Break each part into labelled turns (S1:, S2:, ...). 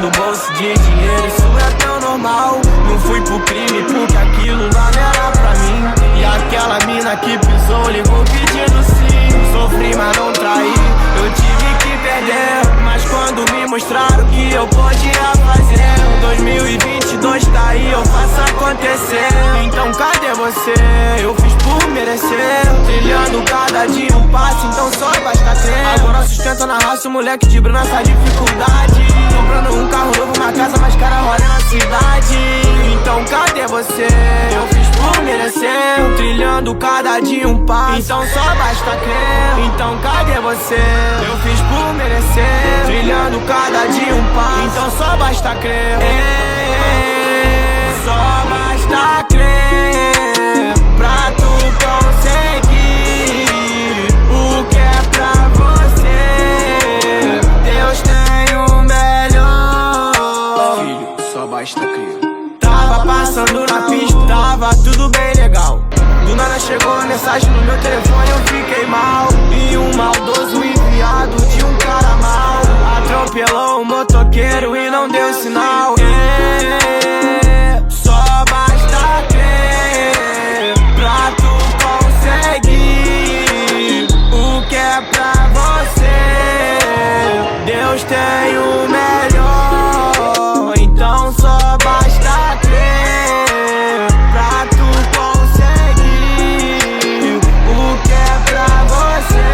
S1: enchendo o bolso de dinheiro, isso é tão normal. Não fui pro crime porque aquilo lá não era pra mim. E aquela mina que pisou ligou pedindo sim. Sofri, mas não traí, eu tive que perder. Mas quando me mostraram que eu podia fazer, 2022 tá aí, eu faço acontecer. Então cadê você? Eu fiz por merecer, trilhando cada dia um passo, então só basta crer. Agora sustenta na raça o moleque de Bruno essa dificuldade. Comprando um carro novo, uma casa mais cara, roda na cidade. Então cadê você? Eu fiz por merecer, trilhando cada dia um passo, então só basta crer. Então cadê você? Eu fiz por merecer, trilhando cada dia um passo, então só basta crer. Só basta crer pra tu conseguir o que é pra você. Deus tem o melhor. Filho, só basta crer. Tava passando na pista, tava tudo bem legal. Do nada chegou a mensagem no meu telefone, eu fiquei mal. E um maldoso enviado de um cara mal atropelou um motoqueiro e não deu sinal. Só basta crer pra tu conseguir o que é pra você. Deus tem o melhor, então só basta crer pra tu conseguir o que é pra você.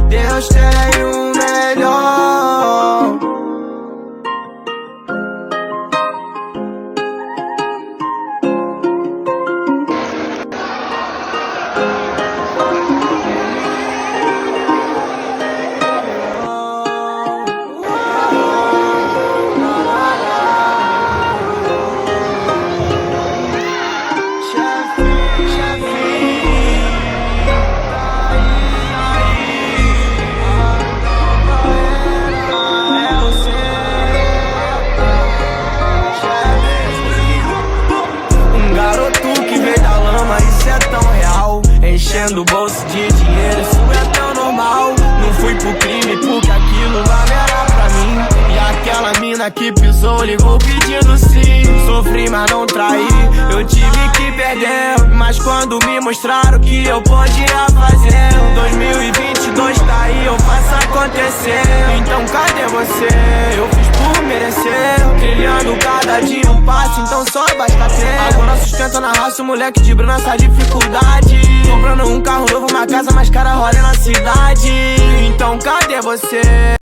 S1: Deus tem o melhor. Enchendo o bolso de dinheiro, isso é tão normal. Não fui pro crime porque aquilo lá não era pra mim. E aquela mina que pisou ligou pedindo sim. Sofri, mas não traí, eu tive que perder. Mas quando me mostraram que eu podia fazer, 2022 tá aí, eu faço acontecer. Então cadê você? Eu fiz por merecer, trilhando cada dia um passo, então só basta ter. Agora sustenta na raça o moleque de Bruno essa dificuldade. Comprando um carro novo, uma casa mais cara, roda na cidade. Então cadê você?